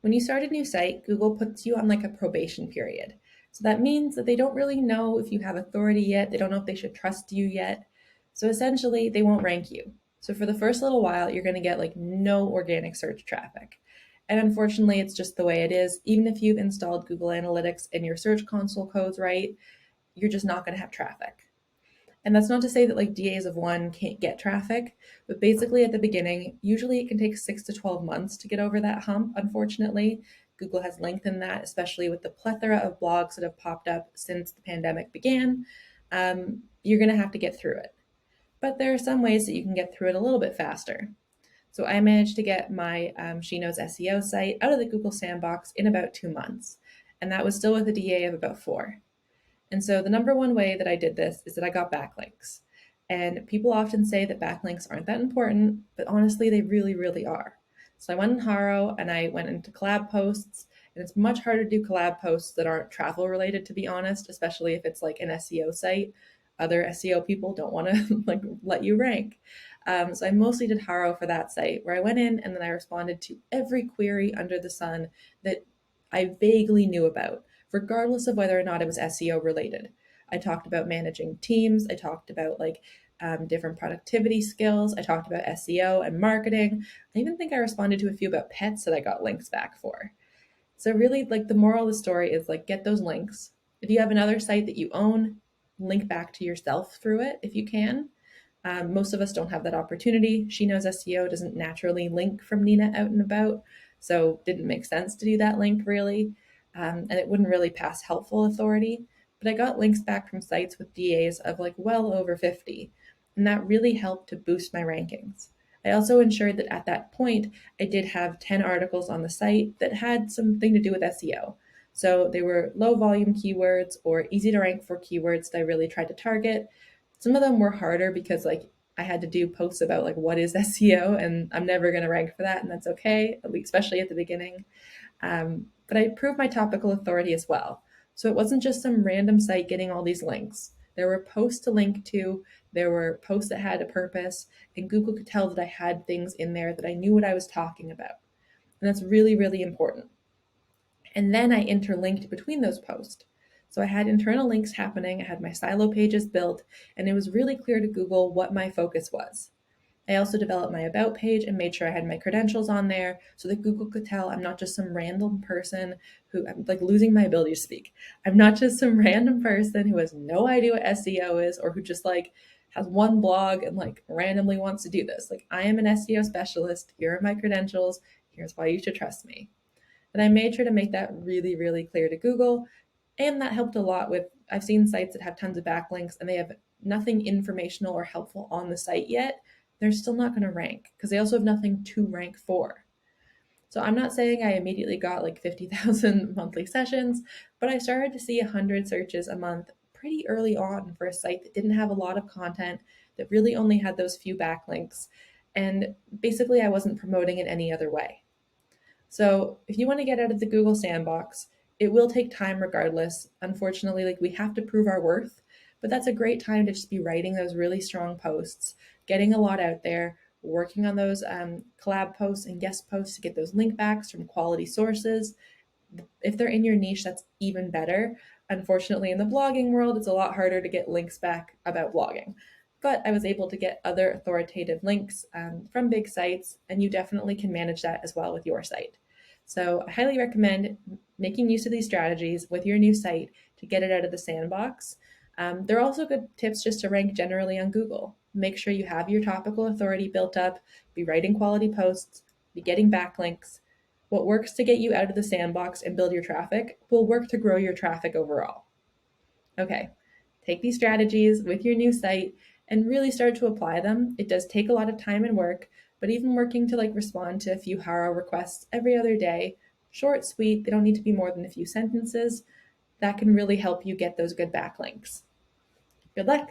When you start a new site, Google puts you on like a probation period. So that means that they don't really know if you have authority yet. They don't know if they should trust you yet. So essentially, they won't rank you. So for the first little while, you're going to get like no organic search traffic. And unfortunately, it's just the way it is. Even if you've installed Google Analytics and your Search Console code's right, you're just not going to have traffic. And that's not to say that like DAs of one can't get traffic, but basically at the beginning, usually it can take 6 to 12 months to get over that hump, unfortunately. Google has lengthened that, especially with the plethora of blogs that have popped up since the pandemic began. You're going to have to get through it. But there are some ways that you can get through it a little bit faster. So I managed to get my She Knows SEO site out of the Google Sandbox in about 2 months. And that was still with a DA of about 4. And so the number one way that I did this is that I got backlinks. And people often say that backlinks aren't that important, but honestly, they really, really are. So I went in Haro and I went into collab posts, and it's much harder to do collab posts that aren't travel related, to be honest, especially if it's like an SEO site. Other SEO people don't want to like let you rank. So I mostly did Haro for that site, where I went in and then I responded to every query under the sun that I vaguely knew about, regardless of whether or not it was SEO related. I talked about managing teams. I talked about like different productivity skills. I talked about SEO and marketing. I even think I responded to a few about pets that I got links back for. So really, like the moral of the story is like get those links. If you have another site that you own, link back to yourself through it if you can. Most of us don't have that opportunity. She Knows SEO doesn't naturally link from Nina out and about, so it didn't make sense to do that link really, and it wouldn't really pass helpful authority. But I got links back from sites with DAs of like well over 50, and that really helped to boost my rankings. I also ensured that at that point, I did have 10 articles on the site that had something to do with SEO. So they were low volume keywords or easy to rank for keywords that I really tried to target. Some of them were harder because like I had to do posts about like what is SEO, and I'm never going to rank for that, and that's okay, at least, especially at the beginning. But I proved my topical authority as well. So it wasn't just some random site getting all these links. There were posts to link to, there were posts that had a purpose, and Google could tell that I had things in there that I knew what I was talking about. And that's really, really important. And then I interlinked between those posts. So I had internal links happening, I had my silo pages built, and it was really clear to Google what my focus was. I also developed my about page and made sure I had my credentials on there so that Google could tell I'm not just some random person who I'm like losing my ability to speak. I'm not just some random person who has no idea what SEO is or who just like has one blog and like randomly wants to do this. Like I am an SEO specialist. Here are my credentials. Here's why you should trust me. And I made sure to make that really, really clear to Google. And that helped a lot with, I've seen sites that have tons of backlinks and they have nothing informational or helpful on the site yet. They're still not going to rank because they also have nothing to rank for. So I'm not saying I immediately got like 50,000 monthly sessions, but I started to see 100 searches a month pretty early on for a site that didn't have a lot of content, that really only had those few backlinks. And basically, I wasn't promoting it any other way. So if you want to get out of the Google Sandbox, it will take time regardless. Unfortunately, like we have to prove our worth, but that's a great time to just be writing those really strong posts, getting a lot out there, working on those collab posts and guest posts to get those link backs from quality sources. If they're in your niche, that's even better. Unfortunately, in the blogging world, it's a lot harder to get links back about blogging. But I was able to get other authoritative links from big sites, and you definitely can manage that as well with your site. So I highly recommend making use of these strategies with your new site to get it out of the sandbox. There are also good tips just to rank generally on Google. Make sure you have your topical authority built up, be writing quality posts, be getting backlinks. What works to get you out of the sandbox and build your traffic will work to grow your traffic overall. Okay, take these strategies with your new site and really start to apply them. It does take a lot of time and work, but even working to like respond to a few Haro requests every other day, short, sweet, they don't need to be more than a few sentences, that can really help you get those good backlinks. Good luck.